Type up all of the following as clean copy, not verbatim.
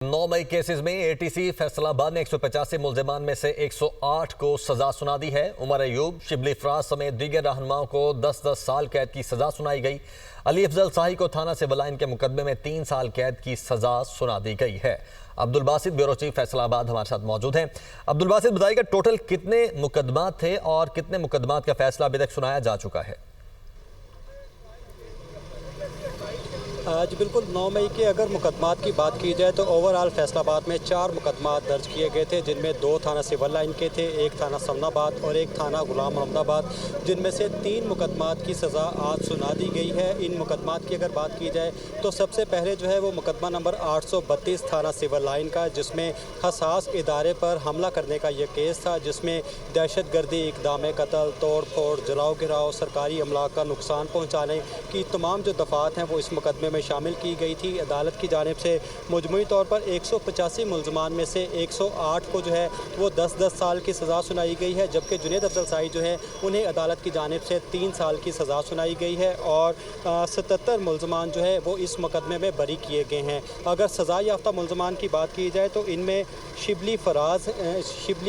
9 मई cases में ATC Faisalabad ने 185 मुल्जिमान में से 108 को सजा सुना दी है। उमर अयूब, शिबली फराज समेत दीगर रहनुमाओं को 10-10 साल कैद की सजा सुनाई गई। अली अफजल शाही को थाना सिविल लाइन के मुकदमे में 3 साल कैद की सजा सुना दी गई है। अब्दुल बासित, ब्यूरो चीफ फैसलाबाद हमारे साथ मौजूद हैं। अब्दुल बासित, बताइएगा टोटल कितने मुकदमात थे और कितने मुकदमात का फैसला अभी तक सुनाया जा चुका है? जी बिल्कुल, 9 मई के अगर मुकदमात की बात की जाए तो ओवरऑल फैसलाबाद में 4 मुकदमात दर्ज किए गए थे, जिनमें 2 थाना सिविल लाइन के थे, 1 थाना समनाबाद और 1 थाना गुलाम मोहम्मदाबाद, जिनमें से 3 मुकदमात की सज़ा आज सुना दी गई है। इन मुकदमात की अगर बात की जाए तो सबसे पहले जो है वो मुकदमा नंबर 832 थाना सिविल लाइन का, जिसमें हसास इदारे पर हमला करने का ये केस था, जिसमें दहशतगर्दी, इक़दाम कत्ल, तोड़ फोड़, जलाओ गिराओ, सरकारी अमलाक का नुकसान पहुँचाने की तमाम जो दफ़ात हैं वो इस मुकदमे में शामिल की गई थी। अदालत की जानिब से मजमूई तौर पर 185 मुल्ज़मान में से 108 को जो है वो 10-10 साल की सज़ा सुनाई गई है, जबकि जुनैद अफजल शाही जो है उन्हें अदालत की जानिब से 3 साल की सज़ा सुनाई गई है और 77 मुल्ज़मान जो है वो इस मुकदमे में बरी किए गए हैं। अगर सज़ा याफ्ता मुल्ज़मान की बात की जाए तो इनमें शिबली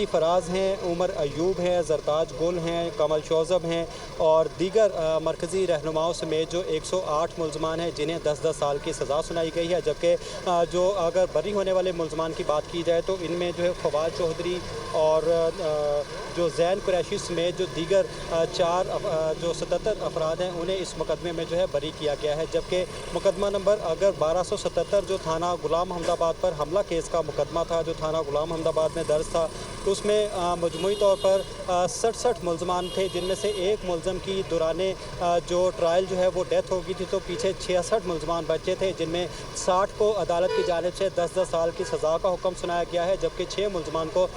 फराज हैं, उमर अयूब हैं, जरताज गुल हैं, कमल शौज़ब हैं और दीगर मरकज़ी रहनुमाओं समेत जो 108 मुल्ज़मान हैं जिन्हें 10-10 साल की सज़ा सुनाई गई है। जबकि जो अगर बरी होने वाले मुल्ज़मान की बात की जाए तो इनमें जो है फवाद चौधरी और जो जैन कुरैशी समेत जो दीगर 4 जो 77 अफराद हैं उन्हें इस मुकदमे में जो है बरी किया गया है। जबकि मुकदमा नंबर अगर 1277 जो थाना गुलाम मोहम्मदाबाद पर हमला केस का मुकदमा था, जो थाना गुलाम मोहम्मदाबाद में दर्ज था, उसमें मजमूई तौर पर 67 मुल्ज़मान थे, जिनमें से एक मुल्ज़म की दौराने जो ट्रायल जो है वो डेथ हो गई थी, तो पीछे 66 मुल्ज़मान बचे थे, जिनमें 60 को अदालत की जानिब से 10-10 साल की सज़ा का हुक्म सुनाया गया है, जबकि 6 मुल्ज़मान को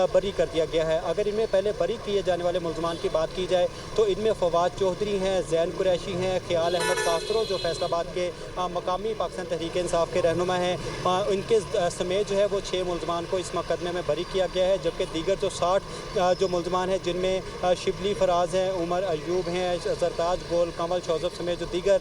बरी कर दिया गया है। अगर इनमें पहले बरी किए जाने वाले मुल्ज़मान की बात की जाए तो इनमें फवाद चौधरी हैं, जैन कुरैशी हैं, ख्याल अहमद कास्त्रो जो फैसलाबाद के मकामी पाकिस्तान तहरीक इंसाफ के रहनुमा हैं, उनके समेत जो है वो 6 मुल्ज़मान को इस मुकदमे में बरी किया गया है। जबकि दीगर जो 60 जो मुल्ज़मान हैं जिनमें शिबली फराज हैं, उमर अयूब हैं, जरताज गोल, कमल शौज़ब समेत जो दीगर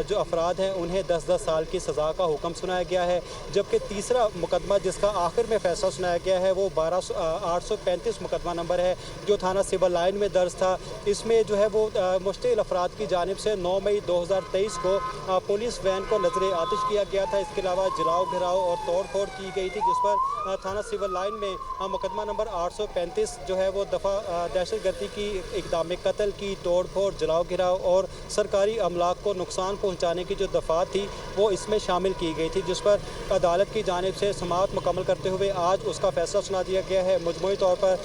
जो अफराद हैं उन्हें 10-10 साल की सज़ा का हुक्म सुनाया गया है। जबकि तीसरा मुकदमा जिसका आखिर में फैसला सुनाया गया है वो 835 मुकदमा नंबर है, जो थाना सिविल लाइन में दर्ज था। इसमें जो है वो मुश्तिल अफराद की जानिब से 9 मई 2023 को पुलिस वैन को नजर आतिश किया गया था। इसके अलावा जलाओ घिराव और तोड़ फोड़ की गई थी, जिस पर थाना सिविल लाइन में मुकदमा नंबर 835 जो है वो दफ़ा दहशतगर्दी की, इक़दाम कत्ल की, तोड़ फोड़, जलाओ घिराव और सरकारी अमलाक को नुकसान पहुँचाने की जो दफ़ात थी वो इसमें शामिल की गई थी, जिस पर अदालत की जानिब से समाअत मुकम्मल करते हुए आज उसका फैसला सुना दिया गया है। मजमूई तौर पर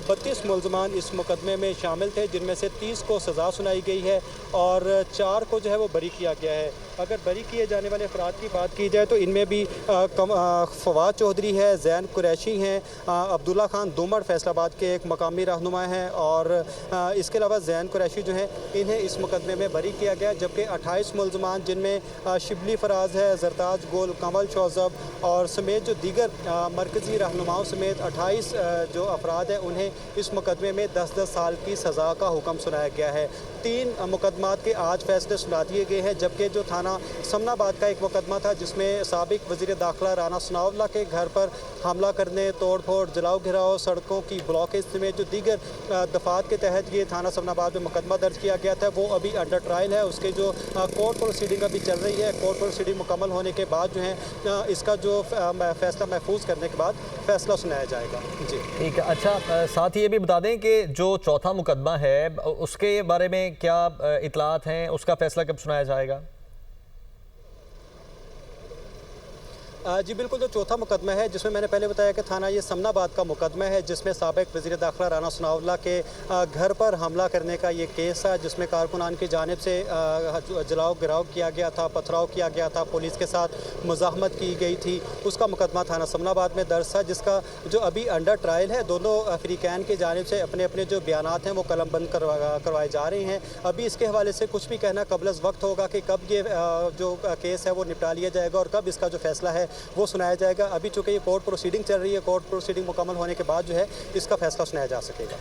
32 मुल्ज़मान इस मुकदमे में शामिल थे, जिनमें से 30 को सज़ा सुनाई गई है और 4 को जो है वो बरी किया गया है। अगर बरी किए जाने वाले अफराद की बात की जाए तो इनमें भी फवाद चौधरी है, जैन कुरैशी हैं, अब्दुल्ला खान दुमड़ फैसलाबाद के एक मकामी रहनुमा हैं और इसके अलावा जैन कुरैशी जो हैं इन्हें इस मुकदमे में बरी किया गया। जबकि 28 मुल्ज़मान जिनमें शिबली फराज है, जरताज गोल, कमल शौज़ब और समेत जो दीगर मरकज़ी रहनुमाओं समेत 28 जो अफराद हैं उन्हें इस मुकदमे में 10-10 साल की सज़ा का हुक्म सुनाया गया है। 3 मुकदमात के आज फैसले सुना दिए गए हैं। जबकि जो थाना समनाबाद का एक मुकदमा था जिसमें साबिक वज़ीर दाखिला राना सनाउल्लाह के घर पर हमला करने, तोड़ फोड़, जलाओ घिराव, सड़कों की ब्लॉकेज समेत जो दीगर दफ़ात के तहत ये थाना समनाबाद में मुकदमा दर्ज किया गया था वो अभी अंडर ट्रायल है। उसके जो कोर्ट प्रोसीडिंग अभी चल रही है, कोर्ट प्रोसीडिंग मुकम्मल होने के बाद जो है इसका जो फैसला महफूज करने के बाद फैसला सुनाया जाएगा। जी ठीक है। अच्छा, साथ ही ये भी बता दें कि जो चौथा मुकदमा है उसके बारे में क्या इतलात हैं, उसका फैसला कब सुनाया जाएगा? जी बिल्कुल, जो चौथा मुकदमा है जिसमें मैंने पहले बताया कि थाना ये समनाबाद का मुकदमा है, जिसमें साबिक वज़ीर दाखिला राना सनाउल्लाह के घर पर हमला करने का ये केस था, जिसमें कारकुनान की जानिब से जलाओ गिराव किया गया था, पथराव किया गया था, पुलिस के साथ मुज़ाहमत की गई थी। उसका मुकदमा थाना समनाबाद में दर्ज था, जिसका जो अभी अंडर ट्रायल है। दोनों अफ्रीकैन की जानिब से अपने अपने जो बयानात हैं वो कलमबंद करवाए जा रहे हैं। अभी इसके हवाले से कुछ भी कहना कबल वक्त होगा कि कब ये जो केस है वो निपटा लिया जाएगा और कब इसका जो फैसला है वो सुनाया जाएगा। अभी चूँकि ये कोर्ट प्रोसीडिंग चल रही है, कोर्ट प्रोसीडिंग मुकम्मल होने के बाद जो है इसका फैसला सुनाया जा सकेगा।